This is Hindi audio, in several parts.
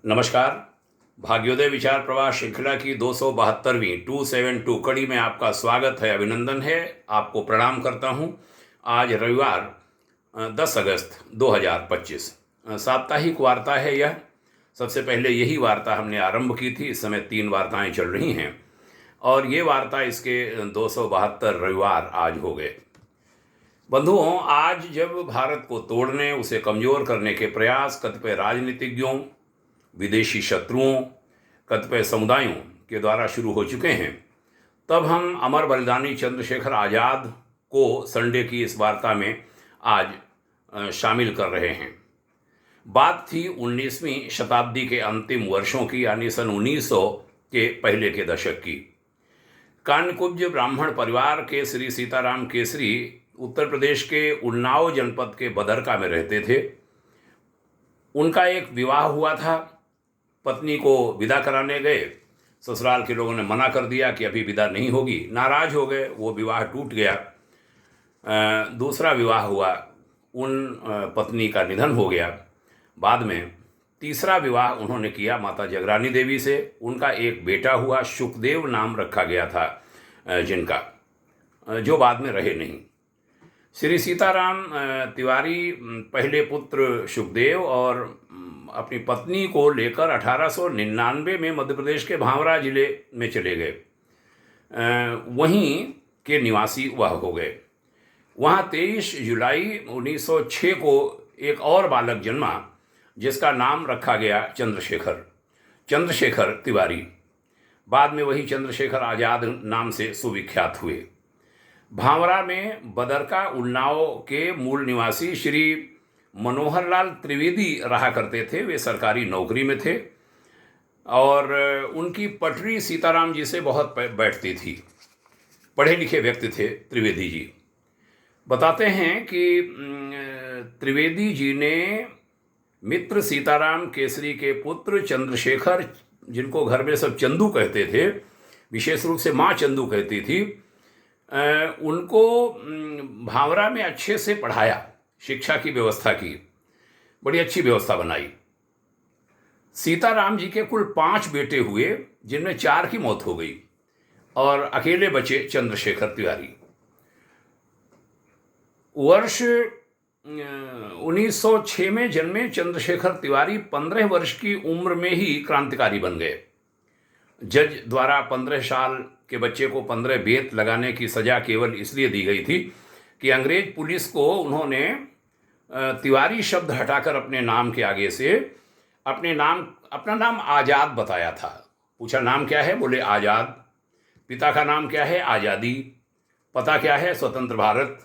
नमस्कार। भाग्योदय विचार प्रवाह श्रृंखला की 272वीं 272 कड़ी में आपका स्वागत है, अभिनंदन है, आपको प्रणाम करता हूं। आज रविवार 10 अगस्त 2025 साप्ताहिक वार्ता है यह। सबसे पहले यही वार्ता हमने आरंभ की थी। इस समय 3 वार्ताएं चल रही हैं और ये वार्ता इसके 272 रविवार आज हो गए। बंधुओं, आज जब भारत को तोड़ने, उसे कमज़ोर करने के प्रयास कतिपय राजनीतिज्ञों, विदेशी शत्रुओं, कतिपय समुदायों के द्वारा शुरू हो चुके हैं, तब हम अमर बलिदानी चंद्रशेखर आज़ाद को संडे की इस वार्ता में आज शामिल कर रहे हैं। बात थी 19वीं शताब्दी के अंतिम वर्षों की, यानी सन 1900 के पहले के दशक की। कान्यकुब्ज ब्राह्मण परिवार के श्री सीताराम केसरी उत्तर प्रदेश के उन्नाव जनपद के बदरका में रहते थे। उनका एक विवाह हुआ था। पत्नी को विदा कराने गए, ससुराल के लोगों ने मना कर दिया कि अभी विदा नहीं होगी। नाराज हो गए, वो विवाह टूट गया। दूसरा विवाह हुआ, उन पत्नी का निधन हो गया। बाद में तीसरा विवाह उन्होंने किया माता जगरानी देवी से। उनका एक बेटा हुआ, शुकदेव नाम रखा गया था जिनका, जो बाद में रहे नहीं। श्री सीताराम तिवारी पहले पुत्र शुकदेव और अपनी पत्नी को लेकर 1899 में मध्य प्रदेश के भांवरा जिले में चले गए। वहीं के निवासी वह हो गए। वहाँ 23 जुलाई 1906 को एक और बालक जन्मा, जिसका नाम रखा गया चंद्रशेखर तिवारी। बाद में वही चंद्रशेखर आज़ाद नाम से सुविख्यात हुए। भांवरा में बदरका उन्नाव के मूल निवासी श्री मनोहर लाल त्रिवेदी रहा करते थे। वे सरकारी नौकरी में थे और उनकी पटरी सीताराम जी से बहुत बैठती थी। पढ़े लिखे व्यक्ति थे त्रिवेदी जी। बताते हैं कि त्रिवेदी जी ने मित्र सीताराम केसरी के पुत्र चंद्रशेखर, जिनको घर में सब चंदू कहते थे, विशेष रूप से माँ चंदू कहती थी, उनको भांवरा में अच्छे से पढ़ाया, शिक्षा की व्यवस्था की, बड़ी अच्छी व्यवस्था बनाई। सीताराम जी के कुल 5 बेटे हुए, जिनमें 4 की मौत हो गई और अकेले बचे चंद्रशेखर तिवारी। वर्ष 1906 में जन्मे चंद्रशेखर तिवारी 15 वर्ष की उम्र में ही क्रांतिकारी बन गए। जज द्वारा 15 साल के बच्चे को 15 बेत लगाने की सजा केवल इसलिए दी गई थी कि अंग्रेज पुलिस को उन्होंने तिवारी शब्द हटाकर अपने नाम के आगे से अपना नाम आज़ाद बताया था। पूछा नाम क्या है, बोले आज़ाद। पिता का नाम क्या है, आज़ादी। पता क्या है, स्वतंत्र भारत।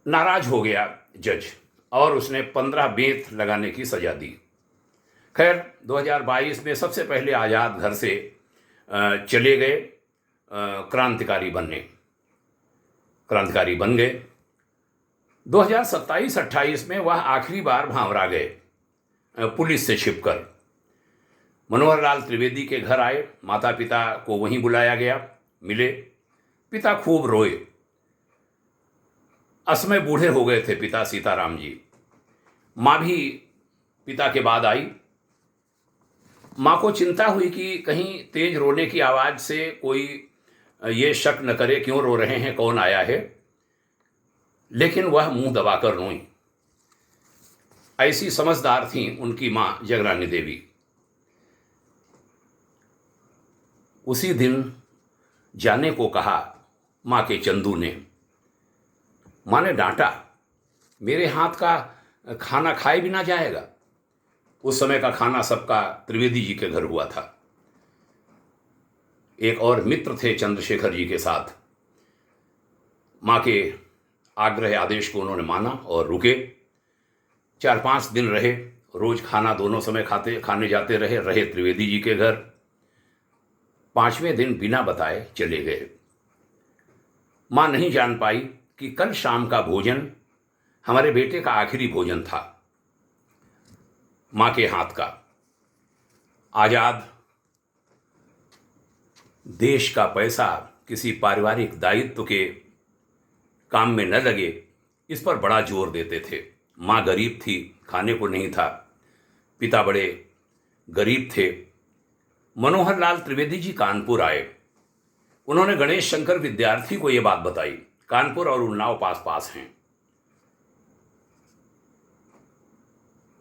नाराज हो गया जज और उसने 15 बेत लगाने की सजा दी। खैर 2022 में सबसे पहले आज़ाद घर से चले गए क्रांतिकारी बन गए। 2027-28 में वह आखिरी बार भांवरा गए पुलिस से छिपकर। मनोहर लाल त्रिवेदी के घर आए, माता पिता को वहीं बुलाया गया, मिले। पिता खूब रोए। असमय बूढ़े हो गए थे पिता सीताराम जी। माँ भी पिता के बाद आई। माँ को चिंता हुई कि कहीं तेज रोने की आवाज़ से कोई ये शक न करे क्यों रो रहे हैं, कौन आया है, लेकिन वह मुंह दबाकर रोई। ऐसी समझदार थी उनकी माँ जगरानी देवी। उसी दिन जाने को कहा माँ के चंदू ने। माँ ने डांटा, मेरे हाथ का खाना खाए भी ना जाएगा। उस समय का खाना सबका त्रिवेदी जी के घर हुआ था। एक और मित्र थे चंद्रशेखर जी के साथ। माँ के आग्रह आदेश को उन्होंने माना और रुके। 4-5 दिन रहे। रोज खाना दोनों समय खाने जाते रहे त्रिवेदी जी के घर। 5वें दिन बिना बताए चले गए। माँ नहीं जान पाई कि कल शाम का भोजन हमारे बेटे का आखिरी भोजन था। माँ के हाथ का। आज़ाद देश का पैसा किसी पारिवारिक दायित्व के काम में न लगे, इस पर बड़ा जोर देते थे। माँ गरीब थी, खाने को नहीं था, पिता बड़े गरीब थे। मनोहर लाल त्रिवेदी जी कानपुर आए। उन्होंने गणेश शंकर विद्यार्थी को यह बात बताई। कानपुर और उन्नाव पास पास हैं।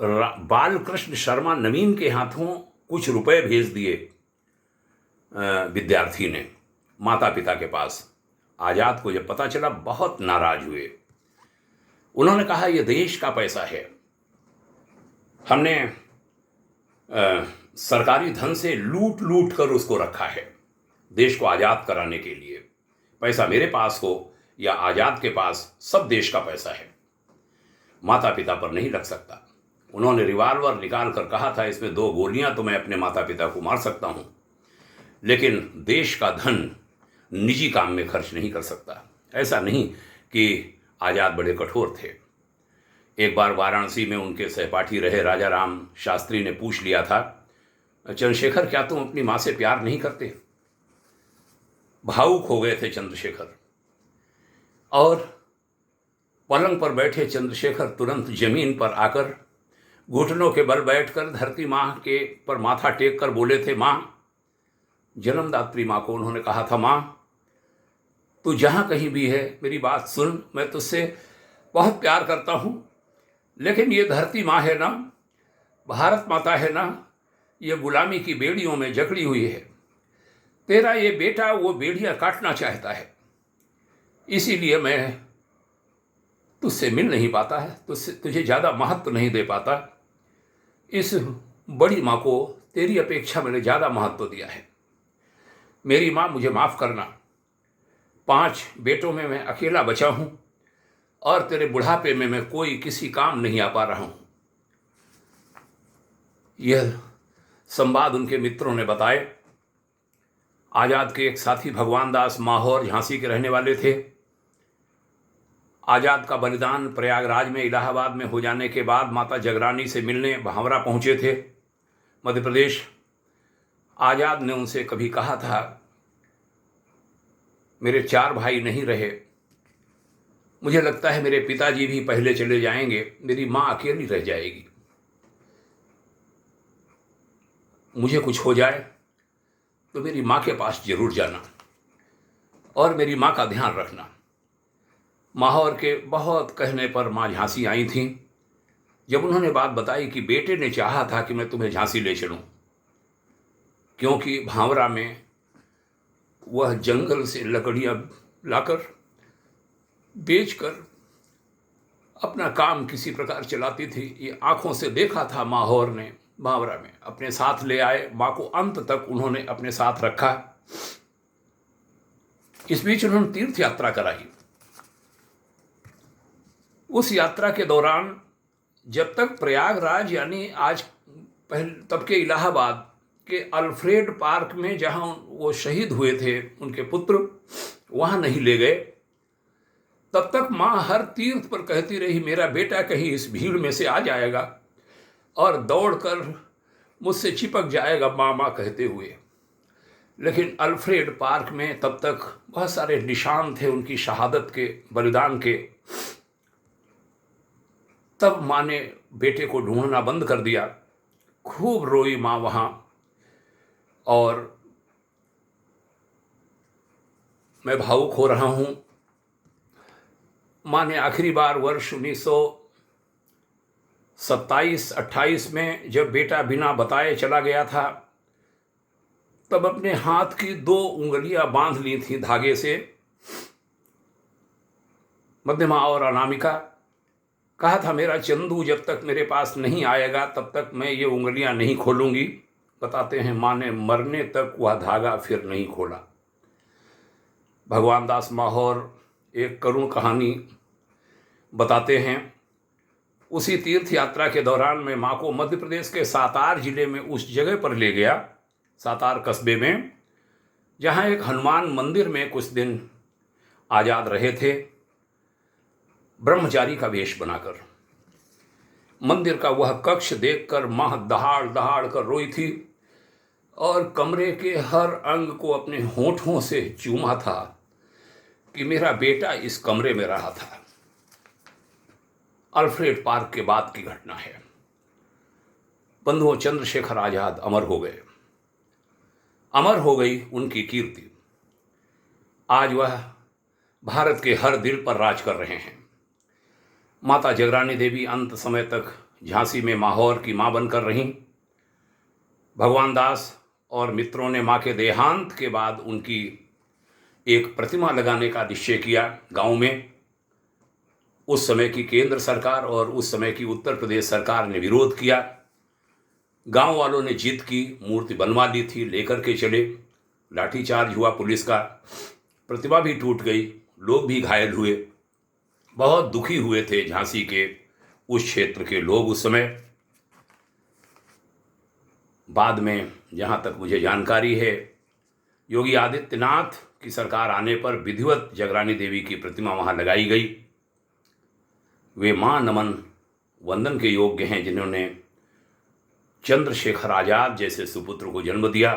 बालकृष्ण शर्मा नवीन के हाथों कुछ रुपए भेज दिए विद्यार्थी ने माता पिता के पास। आजाद को जब पता चला बहुत नाराज हुए। उन्होंने कहा यह देश का पैसा है, हमने सरकारी धन से लूट लूट कर उसको रखा है देश को आज़ाद कराने के लिए। पैसा मेरे पास हो या आज़ाद के पास, सब देश का पैसा है, माता पिता पर नहीं लग सकता। उन्होंने रिवाल्वर निकाल कर कहा था इसमें 2 गोलियां तो मैं अपने माता पिता को मार सकता हूं, लेकिन देश का धन निजी काम में खर्च नहीं कर सकता। ऐसा नहीं कि आज़ाद बड़े कठोर थे। एक बार वाराणसी में उनके सहपाठी रहे राजा राम शास्त्री ने पूछ लिया था, चंद्रशेखर क्या तुम अपनी माँ से प्यार नहीं करते? भावुक हो गए थे चंद्रशेखर, और पलंग पर बैठे चंद्रशेखर तुरंत जमीन पर आकर घुटनों के बल बैठकर धरती माँ के पर माथा टेक कर बोले थे, माँ, जन्मदात्री माँ को उन्होंने कहा था, माँ तू जहाँ कहीं भी है मेरी बात सुन, मैं तुझसे बहुत प्यार करता हूँ, लेकिन ये धरती माँ है ना, भारत माता है ना, ये गुलामी की बेड़ियों में जकड़ी हुई है। तेरा ये बेटा वो बेड़ियाँ काटना चाहता है, इसीलिए मैं तुझसे मिल नहीं पाता है, तुझे ज़्यादा महत्व नहीं दे पाता। इस बड़ी माँ को तेरी अपेक्षा मैंने ज़्यादा महत्व दिया है। मेरी माँ, मुझे माफ़ करना। 5 बेटों में मैं अकेला बचा हूँ और तेरे बुढ़ापे में मैं कोई किसी काम नहीं आ पा रहा हूँ। यह संवाद उनके मित्रों ने बताए। आज़ाद के एक साथी भगवान दास माहौर झांसी के रहने वाले थे। आज़ाद का बलिदान प्रयागराज में इलाहाबाद में हो जाने के बाद माता जगरानी से मिलने भावरा पहुँचे थे मध्य प्रदेश। आज़ाद ने उनसे कभी कहा था, मेरे 4 भाई नहीं रहे, मुझे लगता है मेरे पिताजी भी पहले चले जाएंगे, मेरी माँ अकेली रह जाएगी। मुझे कुछ हो जाए तो मेरी माँ के पास जरूर जाना और मेरी माँ का ध्यान रखना। माहौर के बहुत कहने पर माँ झांसी आई थीं। जब उन्होंने बात बताई कि बेटे ने चाहा था कि मैं तुम्हें झांसी ले चलूं, क्योंकि भावरा में वह जंगल से लकड़ियाँ लाकर बेचकर अपना काम किसी प्रकार चलाती थी, ये आंखों से देखा था माहौर ने। भावरा में अपने साथ ले आए, माँ को अंत तक उन्होंने अपने साथ रखा। इस बीच उन्होंने तीर्थ यात्रा कराई। उस यात्रा के दौरान जब तक प्रयागराज यानी आज तब के इलाहाबाद के अल्फ्रेड पार्क में जहां वो शहीद हुए थे उनके पुत्र, वहां नहीं ले गए, तब तक माँ हर तीर्थ पर कहती रही, मेरा बेटा कहीं इस भीड़ में से आ जाएगा और दौड़कर मुझसे चिपक जाएगा, माँ माँ कहते हुए। लेकिन अल्फ्रेड पार्क में तब तक बहुत सारे निशान थे उनकी शहादत के, बलिदान के। तब माँ ने बेटे को ढूंढना बंद कर दिया। खूब रोई माँ वहाँ, और मैं भावुक हो रहा हूँ। माँ ने आखिरी बार वर्ष 1927-28 में जब बेटा बिना बताए चला गया था, तब अपने हाथ की 2 उंगलियां बांध ली थी धागे से, मध्यमा और अनामिका। कहा था, मेरा चंदू जब तक मेरे पास नहीं आएगा तब तक मैं ये उंगलियां नहीं खोलूंगी। बताते हैं माँ ने मरने तक वह धागा फिर नहीं खोला। भगवान दास माहौर एक करुण कहानी बताते हैं। उसी तीर्थ यात्रा के दौरान मैं माँ को मध्य प्रदेश के सातार जिले में उस जगह पर ले गया, सातार कस्बे में, जहाँ एक हनुमान मंदिर में कुछ दिन आज़ाद रहे थे, ब्रह्मचारी का वेश बनाकर। मंदिर का वह कक्ष देखकर माँ दहाड़ दहाड़ कर रोई थी और कमरे के हर अंग को अपने होठों से चूमा था कि मेरा बेटा इस कमरे में रहा था। अल्फ्रेड पार्क के बाद की घटना है। बंधुओं, चंद्रशेखर आजाद अमर हो गए, अमर हो गई उनकी कीर्ति। आज वह भारत के हर दिल पर राज कर रहे हैं। माता जगरानी देवी अंत समय तक झांसी में माहौर की मां बनकर रहीं। भगवान दास और मित्रों ने मां के देहांत के बाद उनकी एक प्रतिमा लगाने का निश्चय किया गांव में। उस समय की केंद्र सरकार और उस समय की उत्तर प्रदेश सरकार ने विरोध किया। गांव वालों ने जिद की, मूर्ति बनवा ली थी, लेकर के चले। लाठीचार्ज हुआ पुलिस का, प्रतिमा भी टूट गई, लोग भी घायल हुए। बहुत दुखी हुए थे झांसी के उस क्षेत्र के लोग उस समय। बाद में जहाँ तक मुझे जानकारी है, योगी आदित्यनाथ की सरकार आने पर विधिवत जगरानी देवी की प्रतिमा वहाँ लगाई गई। वे मां नमन वंदन के योग्य हैं, जिन्होंने चंद्रशेखर आजाद जैसे सुपुत्र को जन्म दिया।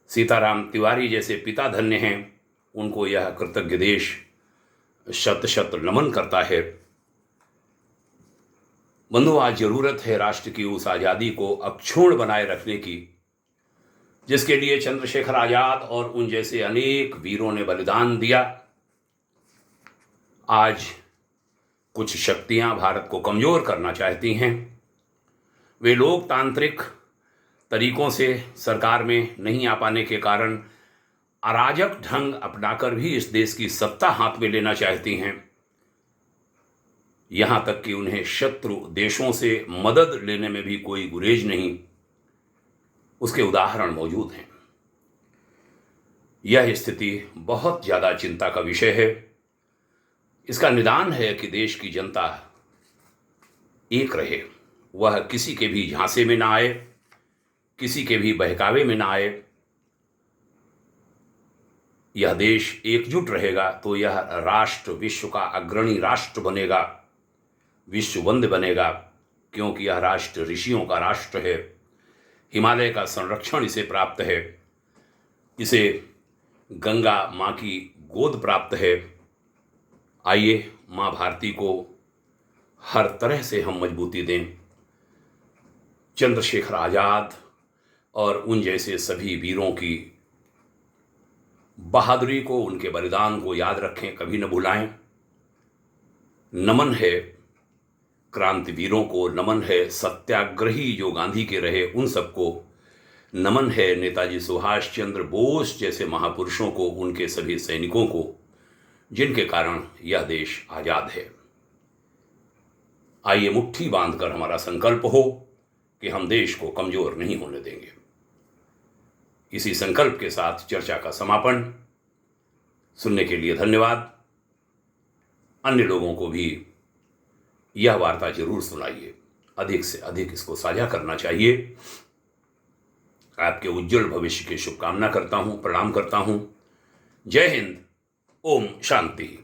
सीताराम तिवारी जैसे पिता धन्य हैं, उनको यह कृतज्ञ देश शत शत नमन करता है। बंधु, आज जरूरत है राष्ट्र की उस आज़ादी को अक्षुण्ण बनाए रखने की, जिसके लिए चंद्रशेखर आजाद और उन जैसे अनेक वीरों ने बलिदान दिया। आज कुछ शक्तियां भारत को कमजोर करना चाहती हैं। वे लोकतांत्रिक तरीकों से सरकार में नहीं आ पाने के कारण अराजक ढंग अपनाकर भी इस देश की सत्ता हाथ में लेना चाहती हैं। यहां तक कि उन्हें शत्रु देशों से मदद लेने में भी कोई गुरेज नहीं। उसके उदाहरण मौजूद हैं। यह स्थिति बहुत ज़्यादा चिंता का विषय है। इसका निदान है कि देश की जनता एक रहे, वह किसी के भी झांसे में ना आए, किसी के भी बहकावे में ना आए। यह देश एकजुट रहेगा तो यह राष्ट्र विश्व का अग्रणी राष्ट्र बनेगा, विश्ववंद्य बनेगा, क्योंकि यह राष्ट्र ऋषियों का राष्ट्र है। हिमालय का संरक्षण इसे प्राप्त है, इसे गंगा माँ की गोद प्राप्त है। आइए माँ भारती को हर तरह से हम मजबूती दें। चंद्रशेखर आजाद और उन जैसे सभी वीरों की बहादुरी को, उनके बलिदान को याद रखें, कभी न भुलाएं। नमन है क्रांति वीरों को, नमन है सत्याग्रही जो गांधी के रहे उन सबको, नमन है नेताजी सुभाष चंद्र बोस जैसे महापुरुषों को, उनके सभी सैनिकों को, जिनके कारण यह देश आजाद है। आइए मुट्ठी बांधकर हमारा संकल्प हो कि हम देश को कमजोर नहीं होने देंगे। इसी संकल्प के साथ चर्चा का समापन। सुनने के लिए धन्यवाद। अन्य लोगों को भी यह वार्ता जरूर सुनाइए, अधिक से अधिक इसको साझा करना चाहिए। आपके उज्जवल भविष्य की शुभकामना करता हूं, प्रणाम करता हूं। जय हिंद, ओम शांति।